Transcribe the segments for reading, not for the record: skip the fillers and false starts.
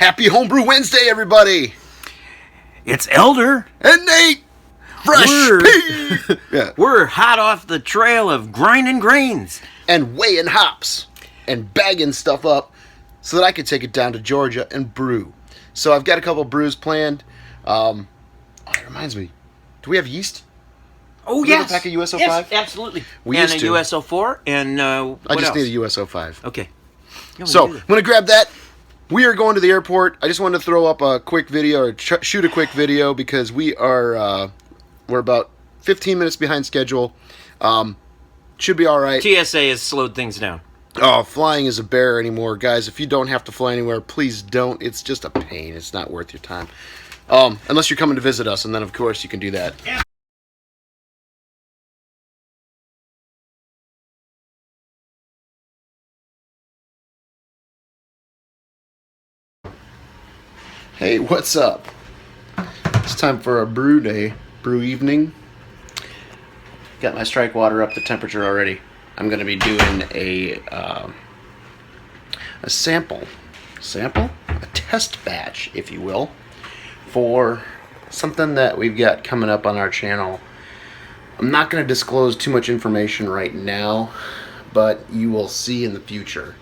Happy Homebrew Wednesday, everybody! It's Elder And Nate! Fresh pea! Yeah. We're hot off the trail of grinding grains. And weighing hops. And bagging stuff up so that I could take it down to Georgia and brew. So I've got a couple brews planned. It reminds me. Do we have yeast? Oh, Do we have yes. a pack of USO5? Yes, absolutely. We and used a to. USO4 and I just need a USO5. Okay. No, So, we do I'm going to grab that. We are going to the airport. I just wanted to throw up a quick video, or shoot a quick video, because we're about 15 minutes behind schedule. Should be all right. TSA has slowed things down. Oh, flying is a bear anymore, guys. If you don't have to fly anywhere, please don't. It's just a pain. It's not worth your time. Unless you're coming to visit us, and then, of course, you can do that. Hey, what's up? It's time for a brew day, brew evening. Got my strike water up to temperature already. I'm going to be doing a sample, a test batch, if you will, for something that we've got coming up on our channel. I'm not going to disclose too much information right now, but you will see in the future.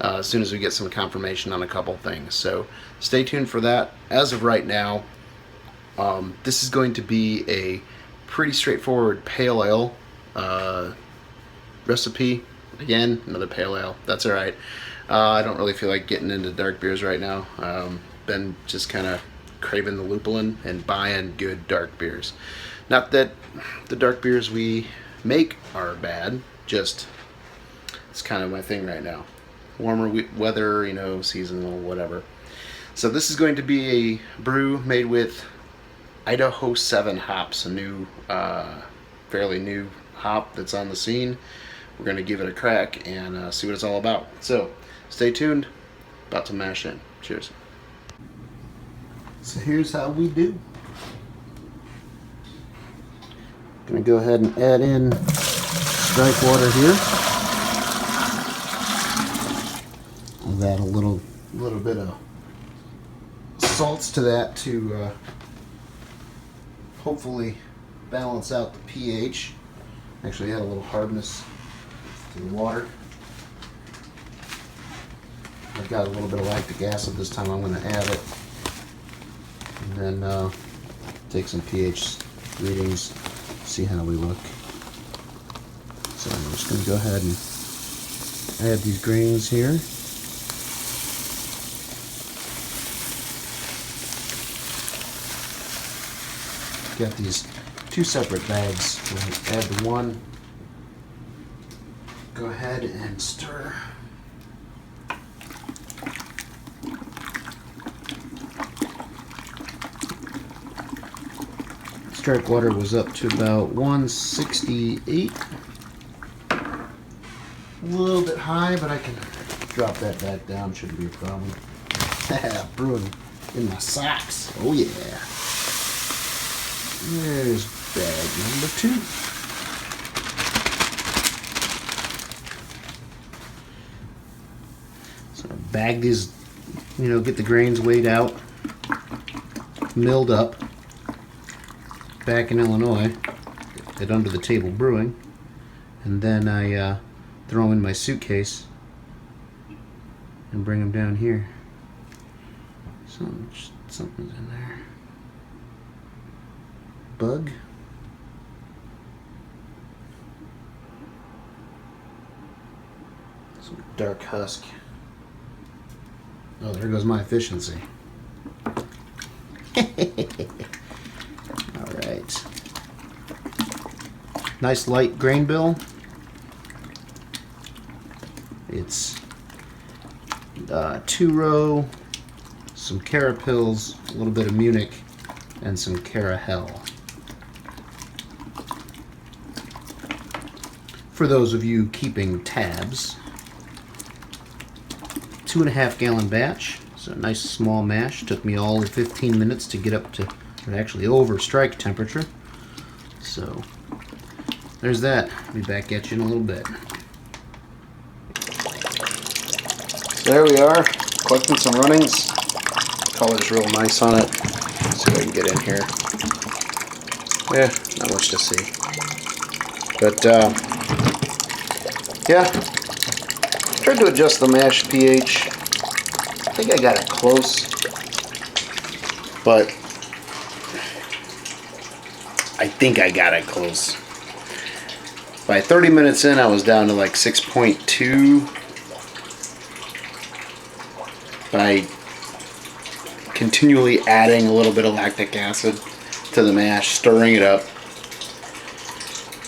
As soon as we get some confirmation on a couple things. So stay tuned for that. As of right now, this is going to be a pretty straightforward pale ale recipe. Again, another pale ale. That's all right. I don't really feel like getting into dark beers right now. Been just kind of craving the lupulin and buying good dark beers. Not that the dark beers we make are bad, just it's kind of my thing right now. Warmer weather, you know, seasonal, whatever. So this is going to be a brew made with Idaho 7 hops, a new, fairly new hop that's on the scene. We're going to give it a crack and see what it's all about. So stay tuned. About to mash in. Cheers. So here's how we do. Going to go ahead and add in strike water here. I'll add a little bit of salts to that to hopefully balance out the pH. Actually add a little hardness to the water. I've got a little bit of lactic acid this time. I'm going to add it. And then take some pH readings, see how we look. So I'm just going to go ahead and add these grains here. Got these two separate bags. We'll add the one. Go ahead and stir. Strike water was up to about 168. A little bit high, but I can drop that back down. Shouldn't be a problem. Brewing in my socks. Oh yeah. There's bag number 2. So bag these, get the grains weighed out, milled up. Back in Illinois at Under the Table Brewing, and then I throw them in my suitcase and bring them down here. Something's in there. Bug. Some dark husk. Oh, there goes my efficiency. Alright. Nice light grain bill. It's 2-row, some Carapils, a little bit of Munich, and some Carahel. For those of you keeping tabs, 2.5 gallon batch, so a nice small mash. Took me all of 15 minutes to get up to, or actually over strike temperature. So there's that. I'll be back at you in a little bit. There we are, collecting some runnings. color's real nice on it. Let's see if I can get in here. Yeah, not much to see. But, yeah. Tried to adjust the mash pH. I think I got it close. But, I think I got it close. By 30 minutes in, I was down to like 6.2. By continually adding a little bit of lactic acid to the mash, stirring it up.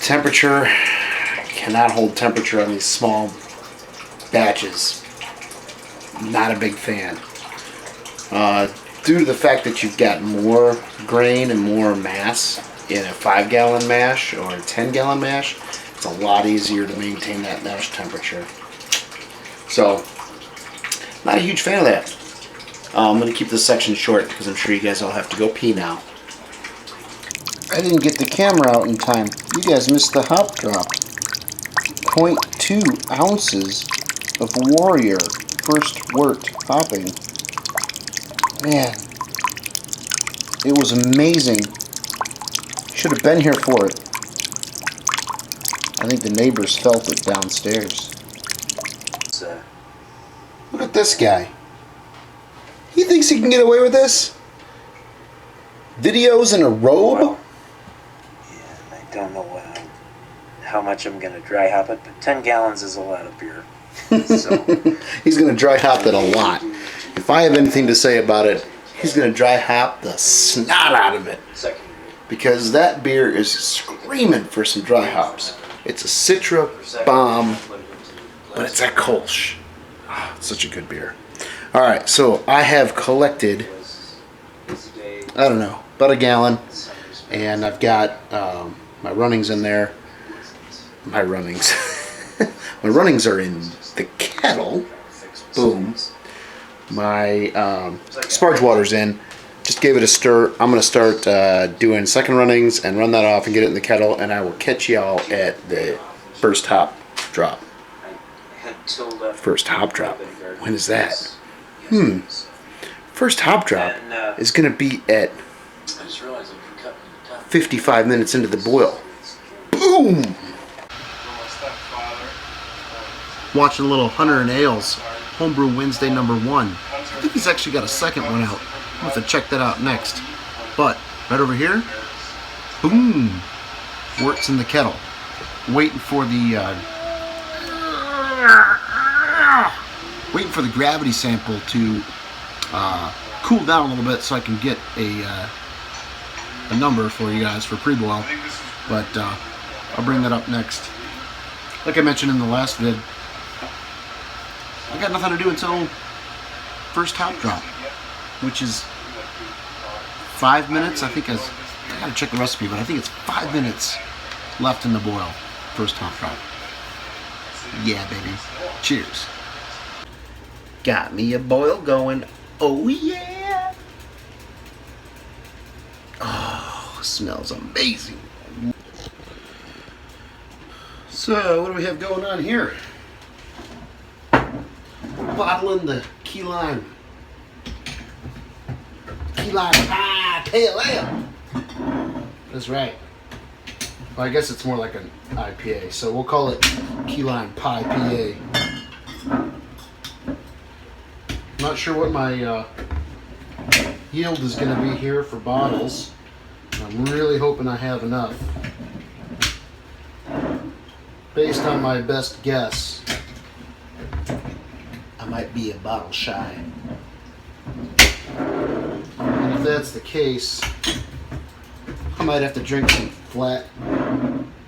Temperature, cannot hold temperature on these small batches. Not a big fan. Due to the fact that you've got more grain and more mass in a 5-gallon mash or a 10-gallon mash, it's a lot easier to maintain that mash temperature. So, not a huge fan of that. I'm going to keep this section short because I'm sure you guys all have to go pee now. I didn't get the camera out in time. You guys missed the hop drop. 0.2 ounces of Warrior first wort hopping. Man, it was amazing. Should have been here for it. I think the neighbors felt it downstairs. Look at this guy. He thinks he can get away with this? Videos in a robe? Well, yeah, I don't know how much I'm going to dry hop it, but 10 gallons is a lot of beer. So. He's going to dry hop it a lot. If I have anything to say about it, he's going to dry hop the snot out of it. Because that beer is screaming for some dry hops. It's a Citra bomb, but it's a Kolsch. Oh, it's such a good beer. Alright, so I have collected, I don't know, about a gallon. And I've got my runnings in there. My runnings. My runnings are in the kettle. Boom. My sparge water's in. Just gave it a stir. I'm going to start doing second runnings and run that off and get it in the kettle. And I will catch y'all at the first hop drop. First hop drop. When is that? First hop drop is going to be at 55 minutes into the boil. Boom! Watching a little Hunter and Ales Homebrew Wednesday #1. I think he's actually got a second one out. I'll have to check that out next. But right over here, boom! Works in the kettle. Waiting for the gravity sample to cool down a little bit so I can get a number for you guys for pre-boil. But I'll bring that up next. Like I mentioned in the last vid, I got nothing to do until first hop drop, which is 5 minutes. I gotta check the recipe, but I think it's 5 minutes left in the boil. First hop drop. Yeah, baby. Cheers. Got me a boil going. Oh yeah. Oh, smells amazing. So, what do we have going on here? Bottling the key lime pie pale ale. That's right. Well, I guess it's more like an IPA, so we'll call it key lime pie PA. Not sure what my yield is going to be here for bottles. I'm really hoping I have enough. Based on my best guess, I might be a bottle shy. And if that's the case, I might have to drink some flat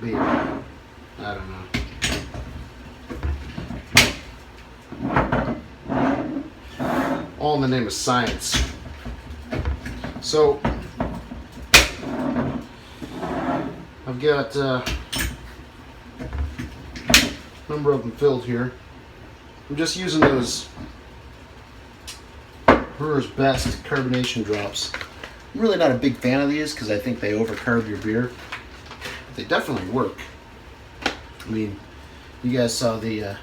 beer. I don't know. All in the name of science. So, I've got a number of them filled here. I'm just using those Brewer's Best carbonation drops. I'm really not a big fan of these because I think they overcarb your beer. But they definitely work. I mean, you guys saw the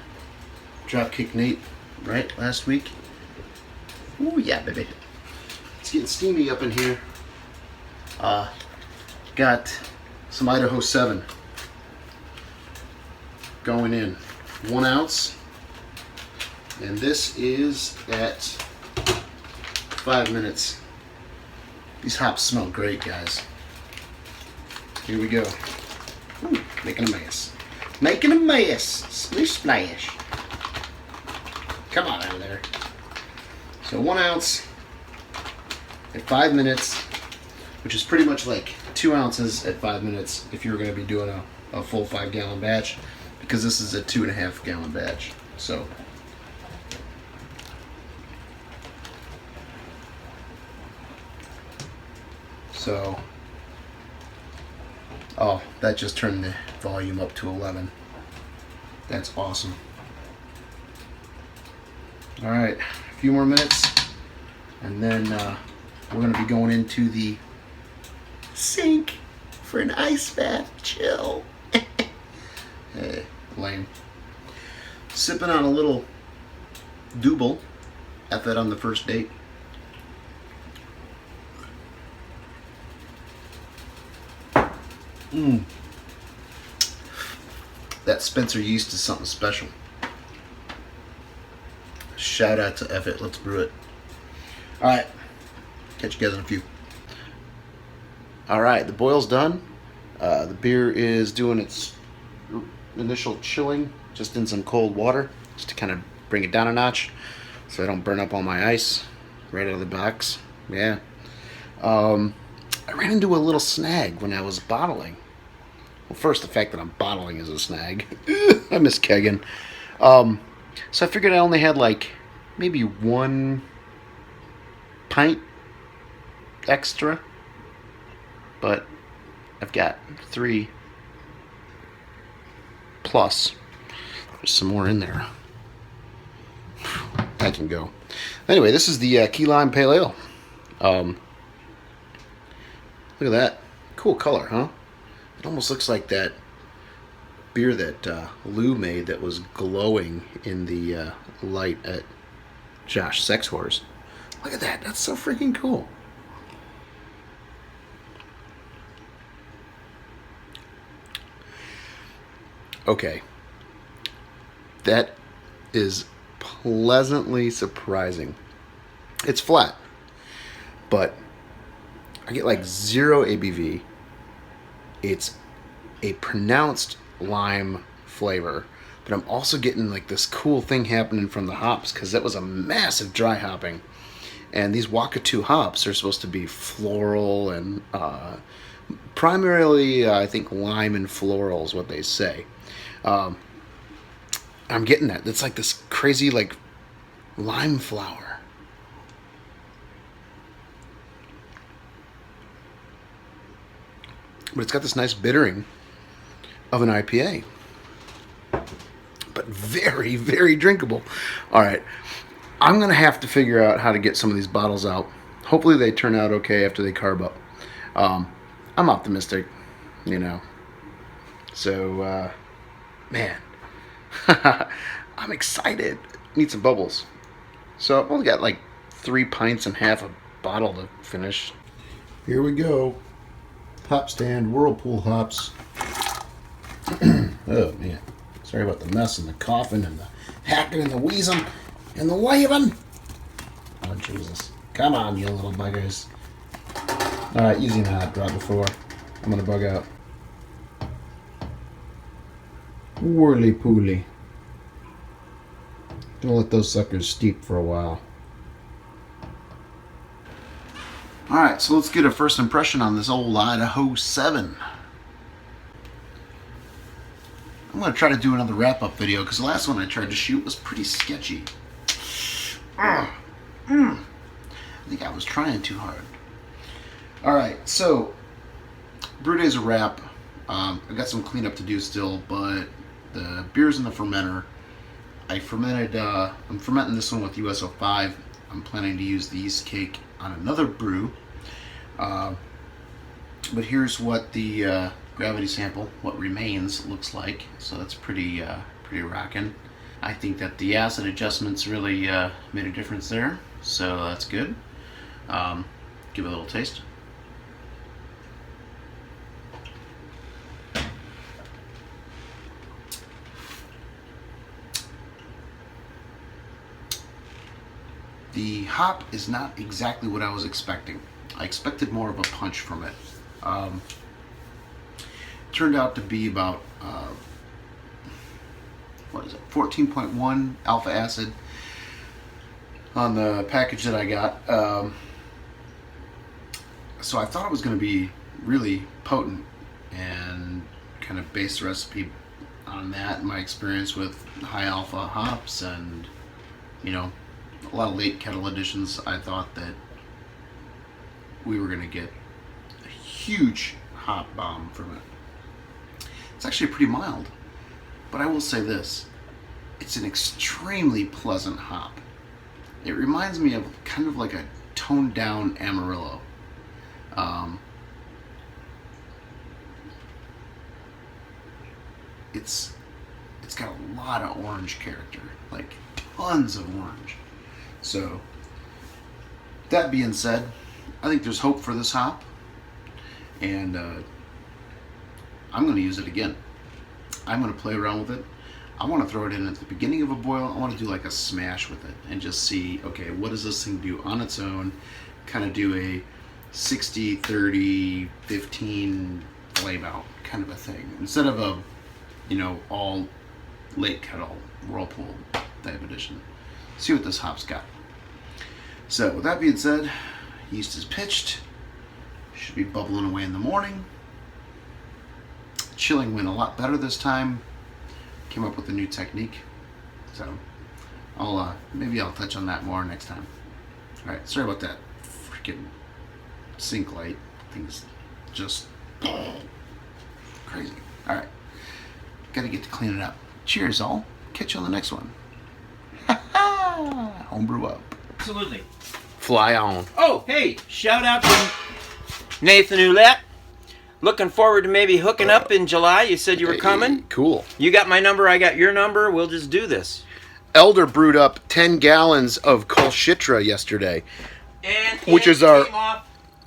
Dropkick Nate, right, last week? Oh yeah, baby. getting steamy up in here. Got some Idaho 7 going in. 1 ounce. And this is at 5 minutes. These hops smell great, guys. Here we go. Ooh, making a mess. Making a mess. Splish splash. Come on out of there. So 1 ounce at 5 minutes, which is pretty much like 2 ounces at 5 minutes if you were going to be doing a full 5-gallon batch, because this is a 2.5-gallon batch. So oh, that just turned the volume up to 11. That's awesome. All right, a few more minutes, and then we're going to be going into the sink for an ice bath. Chill. Hey, lame. Sipping on a little Double. At that on the first date. That Spencer yeast is something special. Shout out to F It. Let's brew it. Alright. Catch you guys in a few. Alright, the boil's done. The beer is doing its initial chilling, just in some cold water, just to kind of bring it down a notch so I don't burn up all my ice right out of the box. Yeah. I ran into a little snag when I was bottling. Well, first, the fact that I'm bottling is a snag. I miss kegging. So I figured I only had like maybe 1 pint extra, but I've got 3 plus. There's some more in there. I can go. Anyway, this is the Key Lime Pale Ale. Look at that. Cool color, huh? It almost looks like that beer that Lou made that was glowing in the light at Josh Sexhorse. Look at that. That's so freaking cool. Okay. That is pleasantly surprising. It's flat, but I get like 0 ABV. It's a pronounced lime flavor, but I'm also getting like this cool thing happening from the hops, because that was a massive dry hopping, and these Wakatu hops are supposed to be floral and primarily I think lime and floral is what they say. I'm getting that. It's like this crazy like lime flower. But it's got this nice bittering of an IPA. But very, very drinkable. Alright. I'm going to have to figure out how to get some of these bottles out. Hopefully they turn out okay after they carb up. I'm optimistic, you know. So, man. I'm excited. Need some bubbles. So I've only got like 3 pints and half a bottle to finish. Here we go. Hop stand, Whirlpool hops. Oh man. Sorry about the mess and the coughing and the hacking and the wheezing and the waving. Oh Jesus. Come on, you little buggers. Alright, easy on hot drop before. I'm gonna bug out. Whirly pooly. Gonna let those suckers steep for a while. Alright, so let's get a first impression on this old Idaho 7. I'm gonna try to do another wrap-up video, because the last one I tried to shoot was pretty sketchy. I think I was trying too hard. Alright, so brew day's a wrap. I got some cleanup to do still, but the beer's in the fermenter. I'm fermenting this one with USO5. I'm planning to use the yeast cake on another brew. But here's what the gravity sample, what remains, looks like. So that's pretty rocking. I think that the acid adjustments really made a difference there, so that's good. give it a little taste. The hop is not exactly what I was expecting. I expected more of a punch from it. Turned out to be about 14.1 alpha acid on the package that I got. So I thought it was going to be really potent, and kind of base the recipe on that, my experience with high alpha hops and, you know, a lot of late kettle additions. I thought that we were going to get a huge hop bomb from it. It's actually pretty mild, but I will say this: it's an extremely pleasant hop. It reminds me of kind of like a toned down Amarillo. It's got a lot of orange character, like tons of orange. So, that being said, I think there's hope for this hop, and I'm going to use it again. I'm going to play around with it. I want to throw it in at the beginning of a boil. I want to do like a smash with it and just see, okay, what does this thing do on its own? Kind of do a 60, 30, 15 flame out kind of a thing, instead of a, you know, all late kettle whirlpool type edition. See what this hop's got. So with that being said, yeast is pitched. Should be bubbling away in the morning. Chilling went a lot better this time. Came up with a new technique. So maybe I'll touch on that more next time. All right, sorry about that freaking sink light. Things just crazy. All right, gotta get to clean it up. Cheers, all. Catch you on the next one. Homebrew up. Absolutely. Fly on. Oh, hey, shout out to Nathan Ouellette. Looking forward to maybe hooking up in July. You said you were coming. Cool. You got my number, I got your number. We'll just do this. Elder brewed up 10 gallons of Kolchitra yesterday, And which is came off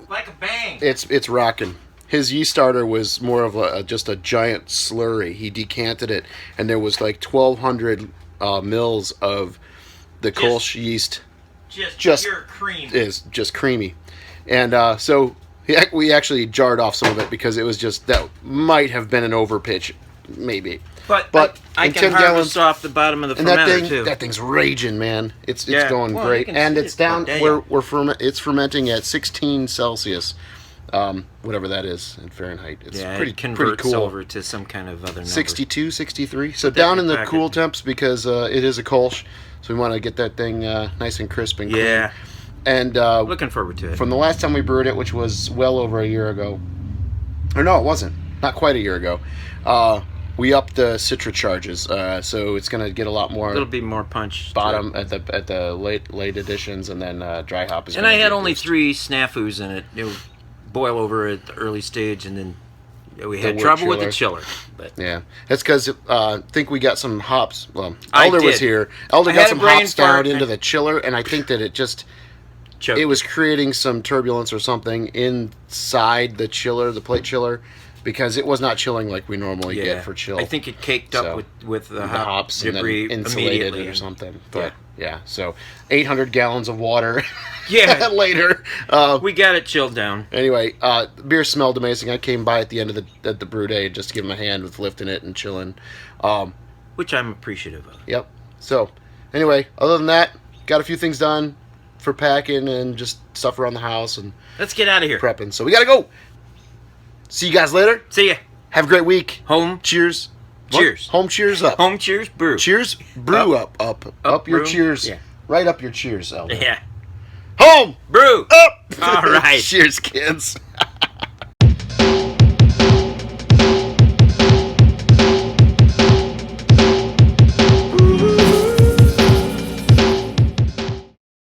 like a bang. It's rocking. His yeast starter was more of just a giant slurry. He decanted it, and there was like 1,200 mils of the Kolsch yeast. Just pure cream. Is just creamy, and so we actually jarred off some of it because it was just, that might have been an overpitch, maybe. But I in can 10 harvest gallons, off the bottom of the and fermenter too. that thing's raging, man. It's Yeah. going Well, great, you can and see it's it. down. Oh, It's fermenting at 16 Celsius, whatever that is in Fahrenheit. It's pretty it converts cool. over to some kind of other number. 62, 63. So Put that in down in your the packet. cool temps, because it is a Kolsch, so we want to get that thing nice and crisp and clean. Yeah. And Looking forward to it. from the last time we brewed it, which was well over a year ago, or no, it wasn't, not quite a year ago, we upped the Citra charges, so it's going to get a lot more. It'll be more punch. Bottom at the late editions, and then dry hop is. And gonna I had get only boost. 3 snafus in it. It would boil over at the early stage, and then we had wood trouble with the chiller. chiller. But Yeah, that's because I think we got some hops. Well, I Elder was did. here. Elder I got had a some brain hops down fart. into the chiller, and I think that choked. it was creating some turbulence or something inside the chiller, the plate chiller, because it was not chilling like we normally get for chill. I think it caked up So, with the the hop hops and then debris insulated immediately it or and- something. But yeah, so 800 gallons of water. Yeah. later. We got it chilled down. Anyway, the beer smelled amazing. I came by at the end of the brew day just to give him a hand with lifting it and chilling. Which I'm appreciative of. Yep. So, anyway, other than that, got a few things done for packing and just stuff around the house and Let's get out of here. prepping. So we gotta go. See you guys later. See ya. Have a great week. Home. Cheers. What? Cheers. Home cheers up. Home cheers brew. Cheers. Brew up. Up your brew. cheers. Yeah. Right up your cheers, Elder. Yeah. Home. Brew. Up. All right. Cheers, kids.